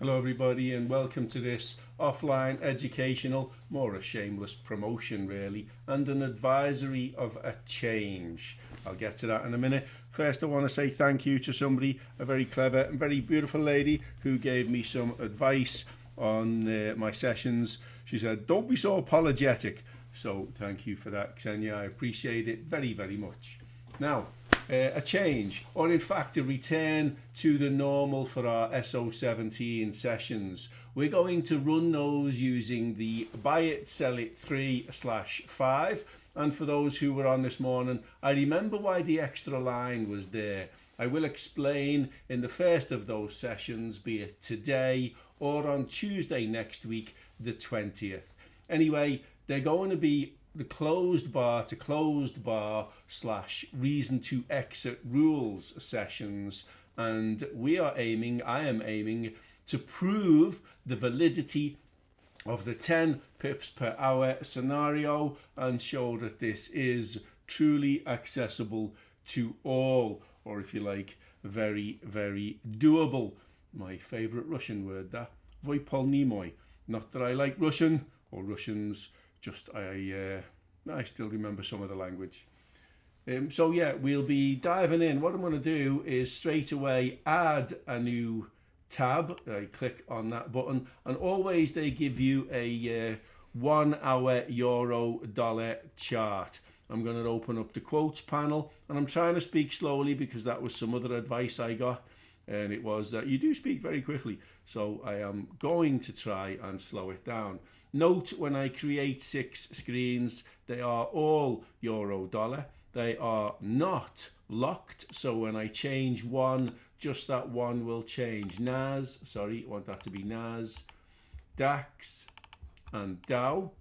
Hello everybody and welcome to this offline educational, more a shameless promotion really, and an advisory of a change. I'll get to that in a minute. First I want to say thank you to somebody, a very clever and very beautiful lady who gave me some advice on my sessions. She said, don't be so apologetic. So thank you for that, Xenia. I appreciate it very, very much. Now, a change, or in fact a return to the normal for our SO17 sessions. We're going to run those using the buy it, sell it 3/5. And for those who were on this morning, I remember why the extra line was there. I will explain in the first of those sessions, be it today or on Tuesday next week, the 20th. Anyway, they're going to be the closed bar to closed bar / reason to exit rules sessions, and I am aiming to prove the validity of the 10 pips per hour scenario and show that this is truly accessible to all, or if you like, very, very doable. My favorite Russian word, that vypolnimoy. Not that I like Russian or Russians, just I still remember some of the language. So yeah, we'll be diving in. What I'm going to do is straight away add a new tab. I click on that button, and always they give you a 1 hour euro dollar chart. I'm going to open up the quotes panel, and I'm trying to speak slowly because that was some other advice I got, and it was that you do speak very quickly, so I am going to try and slow it down. Note when I create 6 screens, they are all euro dollar. They are not locked, so when I change one, just that one will change. I want that to be NAS, DAX and Dow.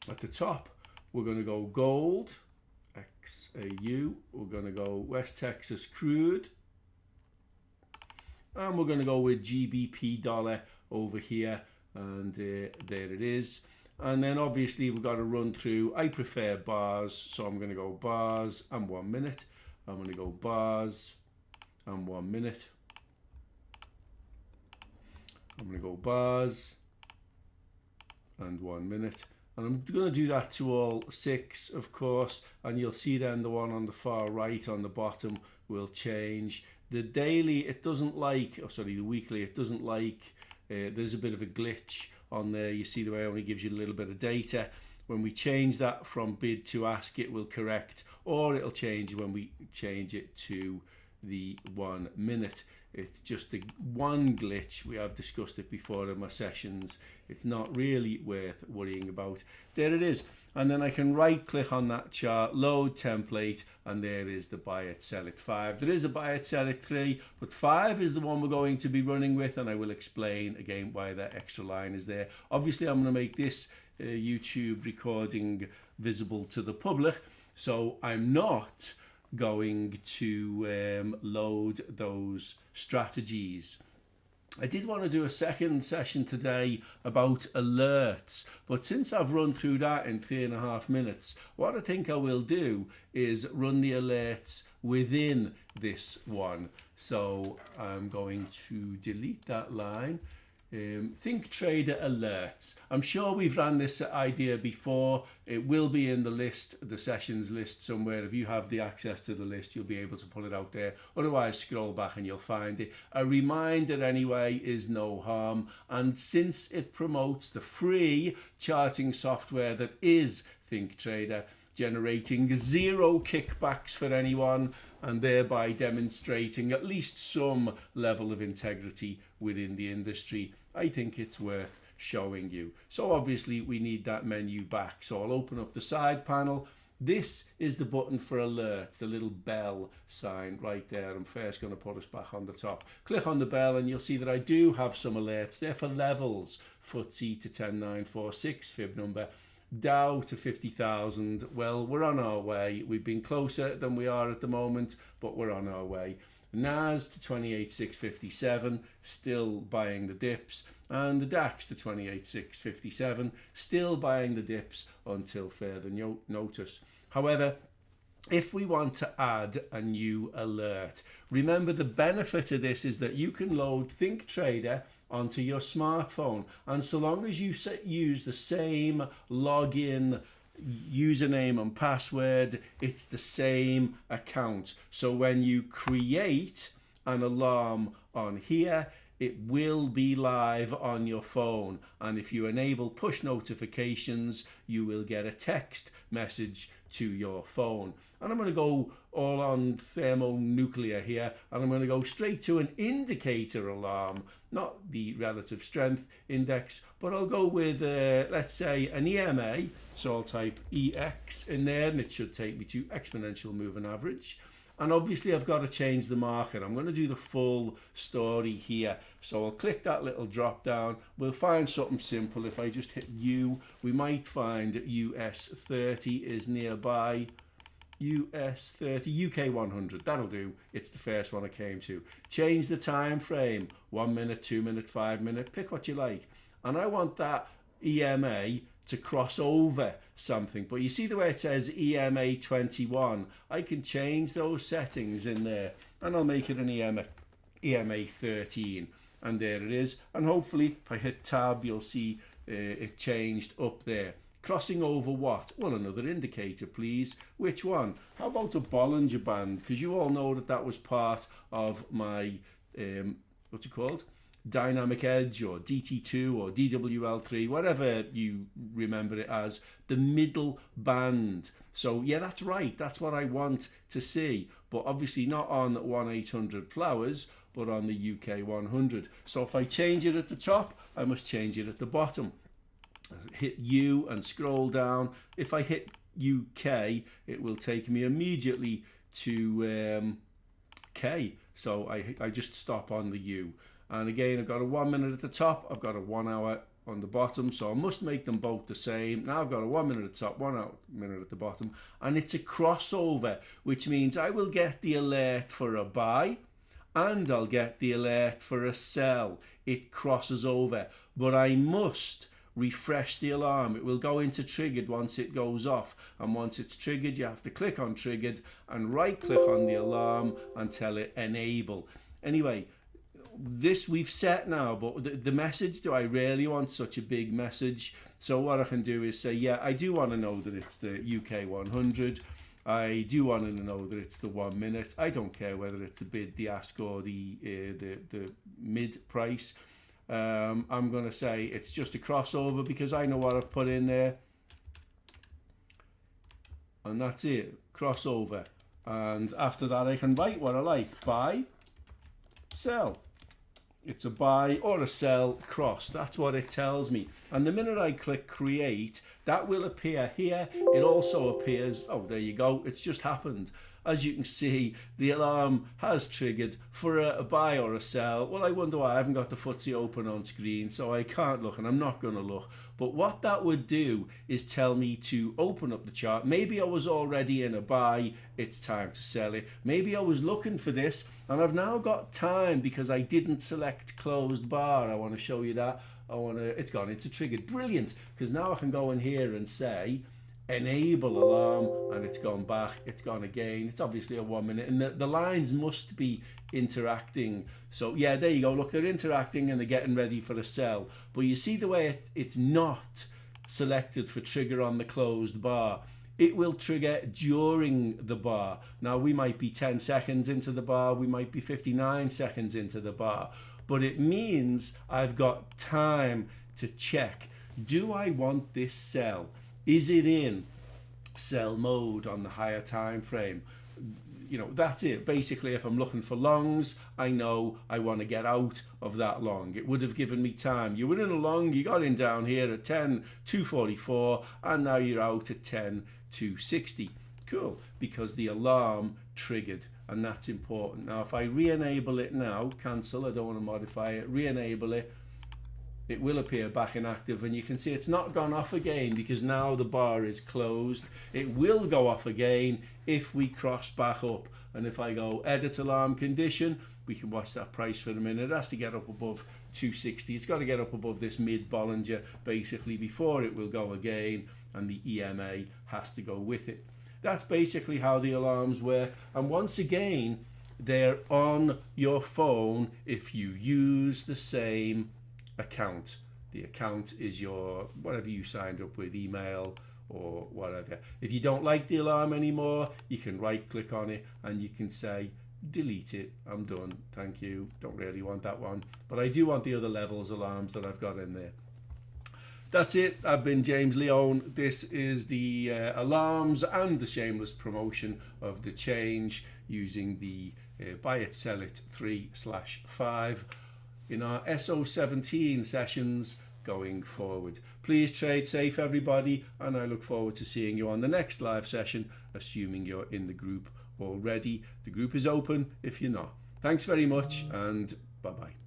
At the top, we're going to go gold, XAU. We're going to go West Texas crude. And we're going to go with GBP dollar over here, and there it is. And then obviously we've got to run through, I prefer bars, so I'm going to go bars and 1 minute. I'm going to go bars and 1 minute. I'm going to go bars and 1 minute. And I'm going to do that to all 6, of course, and you'll see then the one on the far right on the bottom will change. The daily, it doesn't like, the weekly, it doesn't like, there's a bit of a glitch on there. You see the way it only gives you a little bit of data. When we change that from bid to ask, it will correct, or it'll change when we change it to the 1 minute. It's just the one glitch. We have discussed it before in my sessions. It's not really worth worrying about. There it is. And then I can right click on that chart, load template, and there is the buy it, sell it 5. There is a buy it, sell it 3, but 5 is the one we're going to be running with, and I will explain again why that extra line is there. Obviously, I'm going to make this YouTube recording visible to the public, so I'm not going to load those strategies. I did want to do a second session today about alerts, but since I've run through that in 3.5 minutes, what I think I will do is run the alerts within this one. So I'm going to delete that line. ThinkTrader alerts. I'm sure we've ran this idea before. It will be in the list, the sessions list somewhere. If you have the access to the list, you'll be able to pull it out there. Otherwise, scroll back and you'll find it. A reminder anyway is no harm. And since it promotes the free charting software that is ThinkTrader, generating 0 kickbacks for anyone, and thereby demonstrating at least some level of integrity within the industry, I think it's worth showing you. So obviously we need that menu back. So I'll open up the side panel. This is the button for alerts, the little bell sign right there. I'm first going to put us back on the top. Click on the bell and you'll see that I do have some alerts. They're for levels. FTSE to 10946, fib number. Dow to 50,000. Well, we're on our way. We've been closer than we are at the moment, but we're on our way. NAS to 28,657, still buying the dips, and the DAX to 28,657, still buying the dips until further notice. However, if we want to add a new alert, remember the benefit of this is that you can load ThinkTrader onto your smartphone, and so long as you use the same login username and password, it's the same account. So when you create an alarm on here, it will be live on your phone, and if you enable push notifications, you will get a text message to your phone. And I'm going to go all on thermonuclear here, and I'm going to go straight to an indicator alarm, not the relative strength index, but I'll go with let's say an EMA. So I'll type EX in there, and it should take me to exponential moving average. And obviously I've got to change the market. I'm going to do the full story here. So I'll click that little drop down. We'll find something simple. If I just hit U, we might find that US 30 is nearby. US 30, UK 100, that'll do. It's the first one I came to. Change the time frame, 1 minute, 2 minute, 5 minute, pick what you like. And I want that EMA to cross over something, but you see the way it says EMA 21, I can change those settings in there, and I'll make it an EMA 13, and there it is. And hopefully if I hit tab, you'll see it changed up there. Crossing over what? Well, another indicator, please. Which one? How about a Bollinger Band? Because you all know that that was part of my what's it called, dynamic edge, or DT2 or DWL3, whatever you remember it as, the middle band. So yeah, that's right, that's what I want to see, but obviously not on 1-800 flowers, but on the UK 100. So if I change it at the top, I must change it at the bottom. Hit U and scroll down. If I hit UK, it will take me immediately to K. So I just stop on the U. And again, I've got a 1 minute at the top, I've got a 1 hour on the bottom, so I must make them both the same. Now I've got a 1 minute at the top, 1 minute at the bottom, and it's a crossover, which means I will get the alert for a buy and I'll get the alert for a sell. It crosses over, but I must refresh the alarm. It will go into triggered once it goes off, and once it's triggered, you have to click on triggered and right click on the alarm and tell it enable. Anyway, this we've set now, but the message, do I really want such a big message? So what I can do is say, yeah, I do want to know that it's the UK 100. I do want to know that it's the 1 minute. I don't care whether it's the bid, the ask, or the mid price. I'm going to say it's just a crossover because I know what I've put in there. And that's it, crossover. And after that, I can write what I like. Buy, sell. It's a buy or a sell cross. That's what it tells me. And the minute I click create, that will appear here. It also appears, oh, there you go. It's just happened. As you can see, the alarm has triggered for a buy or a sell. Well, I wonder why I haven't got the FTSE open on screen, so I can't look, and I'm not going to look. But what that would do is tell me to open up the chart. Maybe I was already in a buy, it's time to sell it. Maybe I was looking for this, and I've now got time because I didn't select closed bar. I want to show you that. It's gone into triggered. Brilliant, because now I can go in here and say, enable alarm, and it's gone back, it's gone again. It's obviously a 1 minute, and the lines must be interacting. So yeah, there you go, look, they're interacting and they're getting ready for a sell. But you see the way it's not selected for trigger on the closed bar. It will trigger during the bar. Now we might be 10 seconds into the bar, we might be 59 seconds into the bar, but it means I've got time to check, do I want this sell? Is it in sell mode on the higher time frame? You know, that's it. Basically, if I'm looking for longs, I know I want to get out of that long. It would have given me time. You were in a long, you got in down here at 10:244, and now you're out at 10:260. Cool, because the alarm triggered, and that's important. Now, if I re-enable it now, cancel, I don't want to modify it, re-enable it, it will appear back inactive, and you can see it's not gone off again because now the bar is closed. It will go off again if we cross back up, and if I go edit alarm condition, we can watch that price for a minute. It has to get up above 260. It's got to get up above this mid Bollinger basically before it will go again, and the EMA has to go with it. That's basically how the alarms work. And once again, they're on your phone if you use the same account. The account is your, whatever you signed up with, email or whatever. If you don't like the alarm anymore, you can right click on it and you can say, delete it, I'm done, thank you, don't really want that one, but I do want the other levels alarms that I've got in there. That's it. I've been James Leone. This is the alarms and the shameless promotion of the change using the buy it sell it 3/5 in our SO17 sessions going forward. Please trade safe, everybody, and I look forward to seeing you on the next live session, assuming you're in the group already. The group is open if you're not. Thanks very much, and bye-bye.